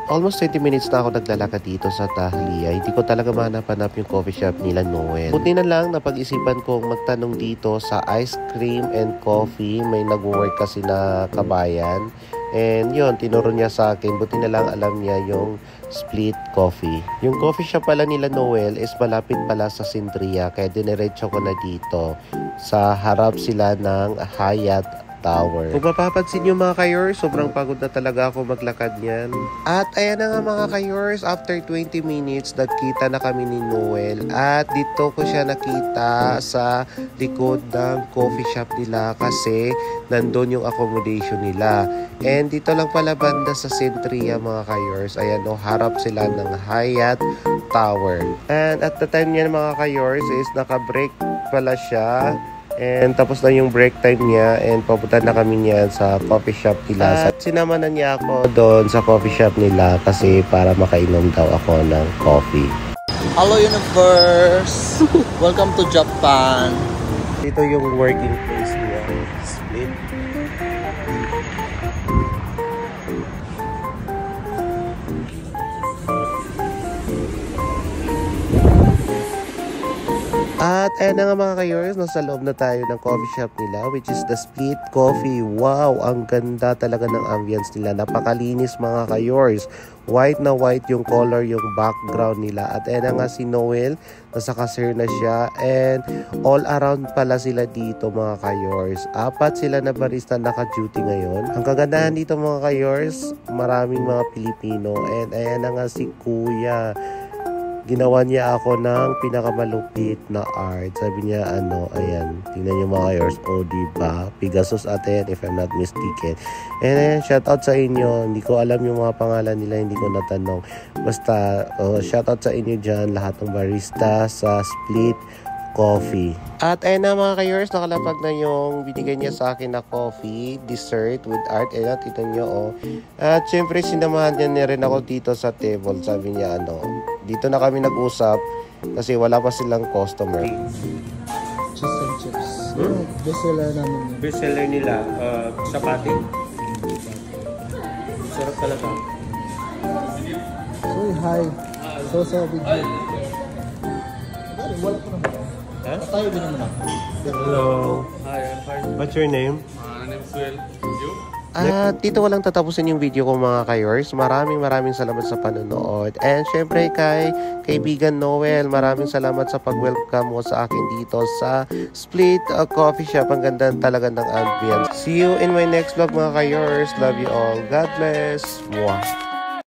almost 20 minutes na ako naglalakad dito sa Dahlia. Hindi ko talaga mahanap yung coffee shop nila Noel. Buti na lang napag-isipan kong magtanong dito sa ice cream and coffee. May nag-work kasi na kabayan. And yun, tinuro niya sa akin. Buti na lang alam niya yung split coffee. Yung coffee shop pala nila Noel is malapit pala sa Sindria. Kaya diniretso ko na dito. Sa harap sila ng Hyatt Tower. Kung mapapansin nyo mga ka-yours, sobrang pagod na talaga ako maglakad niyan. At ayan na nga mga ka-yours, after 20 minutes, nagkita na kami ni Noel. At dito ko siya nakita sa likod ng coffee shop nila kasi nandun yung accommodation nila. And dito lang pala banda sa Sentria mga ka-yours. Ayan o, harap sila ng Hyatt Tower. And at the time niya mga ka-yours is naka-break pala siya. And tapos na yung break time niya and papunta na kami niya sa coffee shop nila. At sinama na niya ako doon sa coffee shop nila kasi para makainom daw ako ng coffee. Hello Universe! Welcome to Japan! Dito yung working place niya. Split. At ayan na nga mga ka-yours, nasa loob na tayo ng coffee shop nila which is the Split Coffee. Wow, ang ganda talaga ng ambience nila. Napakalinis mga ka-yours. White na white yung color, yung background nila. At ayan na nga si Noel, nasa cashier na siya. And all around pala sila dito mga ka-yours. 4 sila na barista naka-duty ngayon. Ang kagandahan dito mga ka-yours, maraming mga Pilipino. And ayan na nga si Kuya. Ginawa niya ako ng pinakamalupit na art. Sabi niya, ayan, tingnan niyo mga yours. O, diba? Pegasus ate yan, if I'm not mistaken. And ayan, shoutout sa inyo. Hindi ko alam yung mga pangalan nila, hindi ko natanong. Basta, shoutout sa inyo dyan, lahat ng barista sa Split Coffee. At ayun na mga ka-yours, nakalapag na yung binigay niya sa akin na coffee, dessert with art. Ayun, ito nyo, oh. At syempre, sinamahan niya rin ako dito sa table. Sabi niya, dito na kami nag-usap kasi wala pa silang customer. Cheese and chips. Bestseller namin. Bestseller nila, chapati. Sarap talaga. Uy, hi. So video. Wala po naman. Tayo din naman ako. Hello. Hi, I'm fine. What's your name? My name is Will. You? At dito walang tatapusin yung video ko mga ka-yours. Maraming salamat sa panonood. And syempre kay kaibigan Noel, maraming salamat sa pag-welcome mo sa akin dito sa Split Coffee Shop. Ang ganda talaga ng ambience. See you in my next vlog mga ka-yours. Love you all. God bless. Mwah.